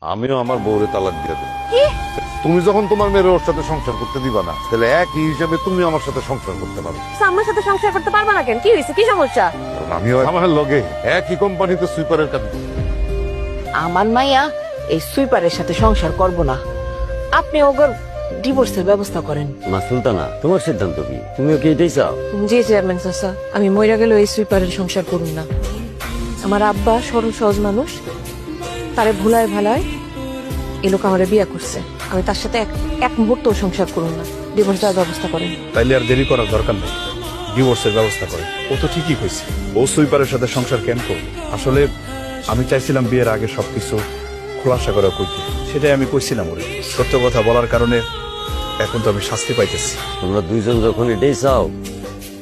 আমিও আমার বউরে তালাক দিয়ে দেব। কি? তুমি যখন তোমার মেয়ের ওর সাথে সংসার করতে দিবা না, তাহলে একই হিসাবে তুমি আমার সাথে সংসার করতে পারো। আমার সাথে সংসার করতে পারবা না কেন? কি হয়েছে? কি সমস্যা? কারণ আমিও আমার লগে একই কোম্পানিতে সুইপারের কাজ করি। আমার মাইয়া এই সুইপারের সাথে সংসার করব না। আপনি ওগর ডিভোর্সের ব্যবস্থা করেন। মা সুলতানা, তোমার সিদ্ধান্ত কি? তুমিও কি এটাই চাও? জি চেয়ারম্যান চাচা, আমি মইরা গেল এই সুইপারের সংসার করুন না। আমার আব্বা সরল সহজ মানুষ, তারে ভুলায় ভালায় এ লোক আমারে বিয়া করছে। আমি তার সাথে এক মুহূর্ত সংসার করুন না। ডিভোর্স দেওয়ার ব্যবস্থা করেন। তাইলে আর দেরি করার দরকার নেই, ডিভোর্সের ব্যবস্থা করে। ও তো ঠিকই কইছে, ও সুইপারের সাথে সংসার কেন করবে? আসলে আমি চাইছিলাম বিয়ের আগে সবকিছু খোলাসা করে কইতে, সেটাই আমি কইছিলাম ওরে। সত্য কথা বলার কারণে এখন তো আমি শাস্তি পাইতেছি। তোমরা দুইজন যখন এটাই চাও,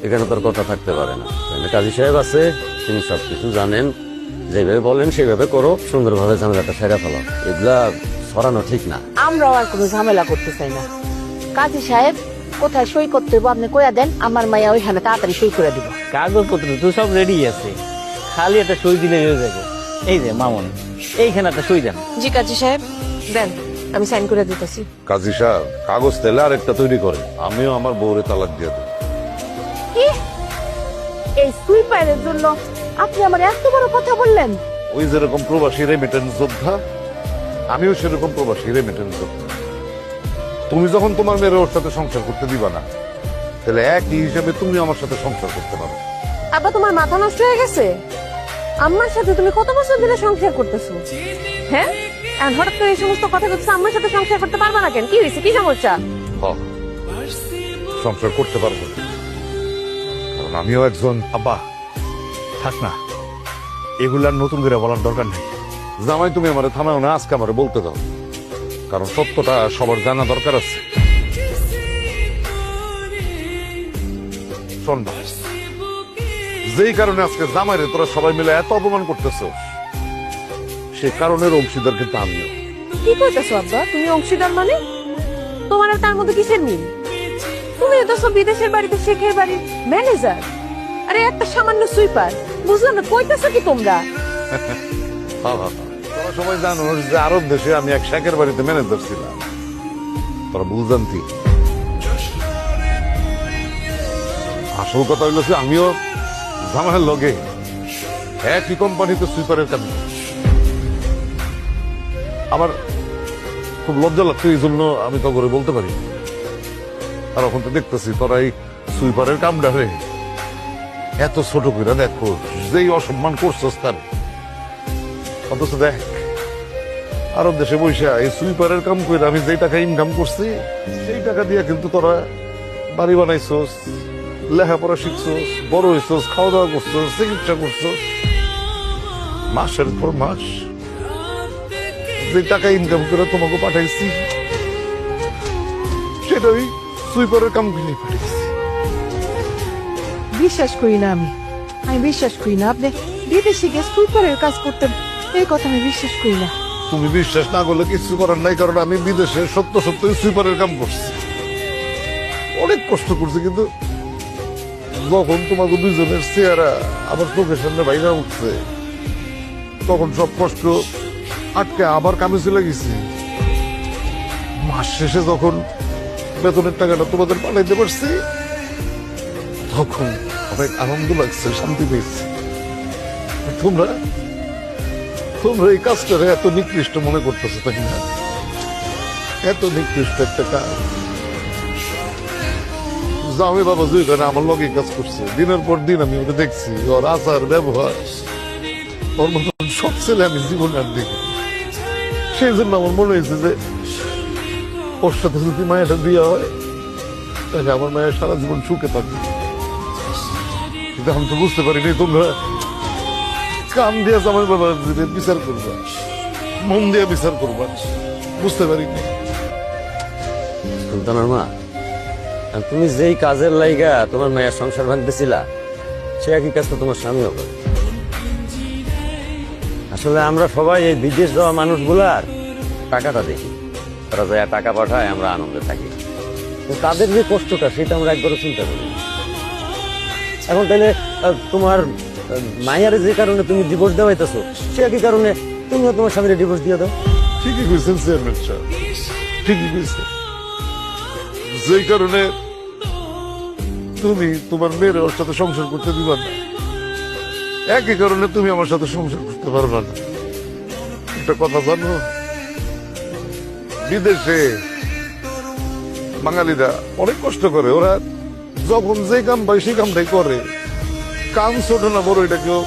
এখানে তোর কথা থাকতে পারে না। এখানে কাজী সাহেব আছে, তিনি সবকিছু জানেন। যেভাবে বলেন সেভাবে করো, সুন্দরভাবে ঝামেলাটা সেরা ফেলো। এগুলা সরানো ঠিক না। আমরাও আর কোনো ঝামেলা করতে চাই না। কাজী সাহেব কোথায় সই করতে হইব আপনি কইয়া দেন, আমার মাইয়া ওইখানে তাড়াতাড়ি সই করে দিব। কাগজপত্র তো সব রেডি আছে, খালি একটা সই দিলে হয়ে যাবে। এই যে মামুন, এইখানে একটা সই দেন। জি কাজী সাহেব দেন, আমি সাইন করে দিতেছি। কাজী সাহেব কাগজ তেলে আর একটা তৈরি করে, আমিও আমার বউরে তালাক দিয়ে দেব। কি? এই সুইপারের জন্য আপনি আমার এত বড় কথা বললেন? ওই যেরকম প্রবাসী রেমিটেন্স যোদ্ধা, আমিও সেরকম প্রবাসী রেমিটেন্স যোদ্ধা। তুমি যখন তোমার মেয়ের ওর সাথে সংসার করতে দিবা না, তাহলে একই হিসাবে তুমি আমার সাথে সংসার করতে পারো। আব্বা তোমার মাথা নষ্ট হয়ে গেছে? আম্মার সাথে তুমি কত বছর ধরে সংসার করতেছো? হ্যাঁ, আর হঠাৎ করে এই সমস্ত কথা বলছো। আম্মার সাথে সংসার করতে পারবা না কেন? কি হয়েছে? কি সমস্যা? সংসার করতে পারবো, কারণ আমিও একজন। আব্বা থাক না, এগুলার নতুন করে বলার দরকার নেই। জামাই তুমি আমারে থামাও না, আজকে আমারে বলতে দাও, কারণ সত্যটা সবার জানা দরকার আছে। শোন না, যেই কারণে আজকে জামাইরে তোরা সবাই মিলে এত অপমান করতেছ, সেই কারণের অংশীদার কিন্তু আমিও। কি করতেছো আব্বা? তুমি অংশীদার মানে? তোমার আর তার মধ্যে কিসের মিল? তুমি তো সব বিদেশের বাড়িতে শেখের বাড়ির ম্যানেজার, আরে একটা সামান্য সুইপার। বুঝলাম না, কইতেছো কি তোমরা? তোরা সবাই জানো যে আরব দেশে আমি এক শেখের বাড়িতে ম্যানেজার ছিলাম। তোরা বুঝান্তি। আসল কথা হইল যে আমিও জামাইয়ের লগে একই কোম্পানিতে সুইপারের কাজ করি। আমার খুব লজ্জা লাগছে, এই জন্য আমি তো করে বলতে পারি। আর এখন তো দেখতেছি তোরা এই সুইপারের কামটা হয়ে এত ছোট করে দেখো, যেই অসম্মান করছস তার। অথচ দেখ, আরব দেশে বৈশা এই সুইপারের কাম করে আমি যেই টাকা ইনকাম করছি, সেই টাকা দিয়ে কিন্তু তোরা বাড়ি বানাইছস, লেখাপড়া শিখছস, বড় হয়েছস, খাওয়া দাওয়া করছস, চিকিৎসা করছস। মাসের পর মাস যে টাকা ইনকাম করে তোমাকে পাঠাইছি, সেটা ওই সুইপারের কাম করে পাঠাইছি। বিশ্বাস করি না আমি বিশ্বাস করি না আপনি বিদেশে গিয়ে সুইপারের কাজ করতেন। এই কথা আমি বিশ্বাস করি না। তুমি বিশ্বাস না করলে কিছু করার নাই, কারণ আমি বিদেশে সত্য সত্যই সুইপারের কাম করছি, অনেক কষ্ট করছি। কিন্তু যখন তোমাকে দুজনের চেহারা আমার চোখের সামনে বাইরে উঠছে, তখন সব কষ্ট আটকে আবার কামে চলে গেছি। মাস শেষে যখন বেতনের টাকাটা তোমাদের পাঠাইতে পারছি, তখন অনেক আনন্দ লাগছে, শান্তি পেয়েছি। তোমরা তোমরা এই কাজটারে এত নিকৃষ্ট মনে করতেছো, তাই না? এত নিকৃষ্ট একটা কাজ। জামাই বাবা যেখানে আমার লগে কাজ করছে, দিনের পর দিন আমি ওটা দেখছি, ওর আচার ব্যবহার, ওর মতন সব ছেলে আমি জীবনে আর দেখি। সেই জন্য আমার মনে হয়েছে যে ওর সাথে যদি মায়েরা বিয়ে হয়, তাহলে আমার মায়ের সারা জীবন সুখে থাকবে। কিন্তু আমি তো বুঝতে পারিনি তোমরা কাম দিয়ে জামাই বাবা বিচার করবা, মন দিয়ে বিচার করবা, বুঝতে পারিনি। সুলতানার মা, আর তুমি যেই কাজের লাইগা তোমার মায়ের সংসার ভাঙতেছিলা, সে একই কাজ তো তোমার স্বামীও করে। আসলে আমরা সবাই এই বিদেশ যাওয়া মানুষগুলার টাকাটা দেখি, তারা যায় টাকা পাঠায়, আমরা আনন্দে থাকি। তো তাদের যে কষ্টটা, সেটা আমরা একবারও চিন্তা করি না। এখন তাহলে তোমার মায়ের যে কারণে তুমি ডিভোর্স দেওয়াইতেছো, সে একই কারণে তুমিও তোমার স্বামীর ডিভোর্স দিয়ে দাও। ঠিকই কইছেন চেয়ারম্যান সাহেব, ঠিকই কইছেন। যেই কারণে তুমি তোমার মেয়ের ওর সাথে সংসার করতে দিবা না, একই কারণে তুমি আমার সাথে সংসার করতে পারবা না। একটা কথা জানো, বিদেশে বাঙালিরা অনেক কষ্ট করে, ওরা যখন যে কাম পায় সেই কামটাই করে, কাম ছোট না বড় এটা কেউ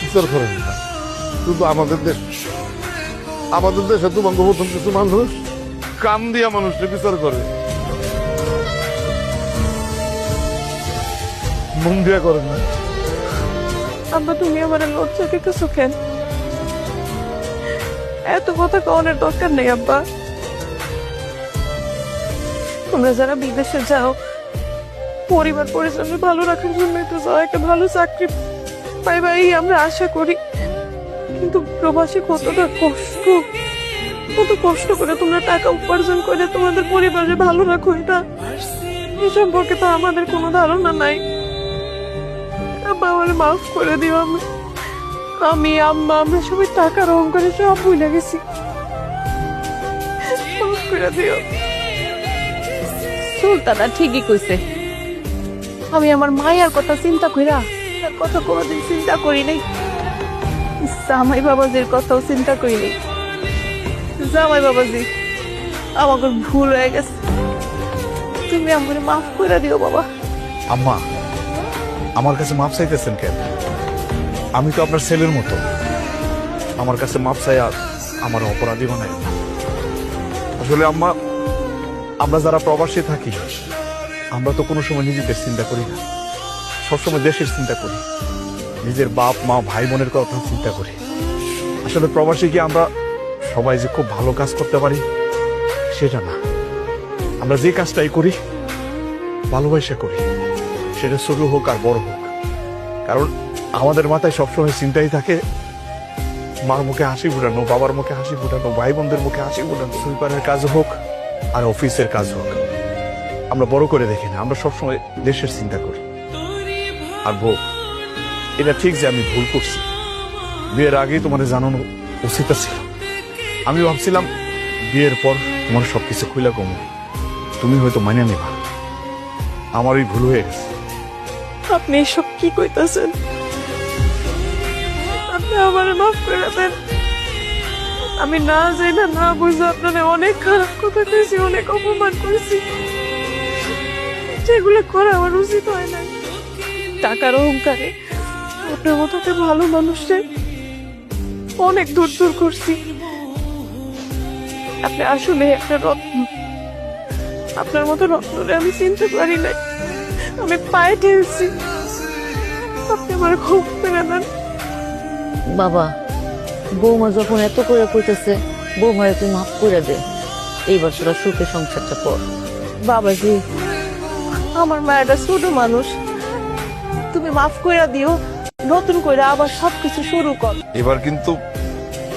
বিচার করেন না। কিন্তু আমাদের দেশে তোমাকে প্রথম কিছু মানুষ কাম দিয়া মানুষকে বিচার করে, মন দিয়া করে না। আব্বা তুমি আমার লজ্জা দিতেছো কেন? এত কথা কওয়ার দরকার নেই আব্বা। তোমরা যারা বিদেশে যাও পরিবার পরিজনকে ভালো রাখার জন্য তো যাও, একটা ভালো চাকরি পাইবা এই আমরা আশা করি। কিন্তু প্রবাসী কত কষ্ট করে তোমরা টাকা উপার্জন করে তোমাদের পরিবারে ভালো রাখো, এটা এ সম্পর্কে তো আমাদের কোনো ধারণা নাই। আব্বা আমার মাফ করে দিও। আমি আম্মা আমরা সবাই টাকার অহংকারে সব ভুলে গেছি, মাফ করে দিও। সুলতানা ঠিকই কইছে। আমি আমার মায়ের কথা চিন্তা কইরা তার কথা কোনোদিন চিন্তা করি নাই। জামাই বাবাজির কথাও চিন্তা করি নাই। জামাই বাবাজি আমাকে ভুল হয়ে গেছে, তুমি আমার মাফ করে দিও বাবা। আম্মা, আমার কাছে মাপ চাইতেছেন কেন? আমি তো আপনার ছেলের মতো, আমার কাছে মাপ চাই আর আমার অপরাধী বানাই না। আসলে আম্মা, আমরা যারা প্রবাসী থাকি আমরা তো কোনো সময় নিজেদের চিন্তা করি না, সবসময় দেশের চিন্তা করি, নিজের বাপ মা ভাই বোনের কথা চিন্তা করি। আসলে প্রবাসী কি আমরা সবাই যে খুব ভালো কাজ করতে পারি সেটা না, আমরা যে কাজটাই করি ভালোবাসা করি, সেটা ছোট হোক আর বড় হোক। কারণ আমাদের মাথায় সবসময় চিন্তাই থাকে মার মুখে হাসি ফুটানো, বাবার মুখে হাসি ফুটানো, ভাই বোনদের মুখে হাসি ফুটানো। সুইপারের কাজ হোক আর অফিসের কাজ হোক, আমরা বড় করে দেখি না, আমরা সবসময় দেশের চিন্তা করি। আর বউ, এটা ঠিক যে আমি ভুল করছি, বিয়ের আগেই তোমার জানানো উচিত ছিল। আমি ভাবছিলাম বিয়ের পর তোমার সবকিছু খুলে কমো, তুমি হয়তো মানে নেবা, আমারই ভুল হয়ে গেছে। আপনি এসব কি কইতাছেন? আপনি আমার মাফ করে দেন। আমি না যাই না বুঝে আপনারা অনেক খারাপ কথা কইছি, অনেক অপমান করেছি, যেগুলো করা আমার উচিত হয় না। টাকার অহংকারে আপনার মতো একটা ভালো মানুষকে অনেক দূর করছি। আপনি আসলে একটা রত্ন, আপনার মতো রত্নরে আমি চিনতে পারি নাই, আমি পায়ে ঠেলছি। আপনি আমার খুব করে দেন। বাবা, বৌমা যখন এত করে কইতেছে, বৌমা তুই মাফ করে দে, এইবার তোরা সুখে সংসারটা কর। বাবাজি, আমার মায়েরা ছোট মানুষ, তুমি মাফ করে দিও, নতুন করে আবার সবকিছু শুরু কর। এবার কিন্তু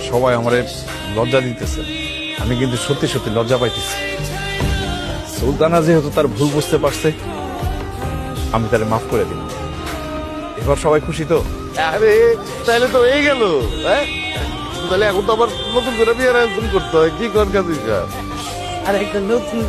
সবাই আমারে লজ্জা দিতেছে, আমি কিন্তু সত্যি সত্যি লজ্জা পাইতেছি। সুলতানা যেহেতু তার ভুল বুঝতে পারছে, আমি তারে মাফ করে দিলাম। এবার সবাই খুশি তো? আরে তাহলে তো হয়ে গেল। হ্যাঁ, তাহলে এখন তো আবার নতুন করে বিয়ের আয়োজন করতে হয়, কি কর কাজ? আর একটা নতুন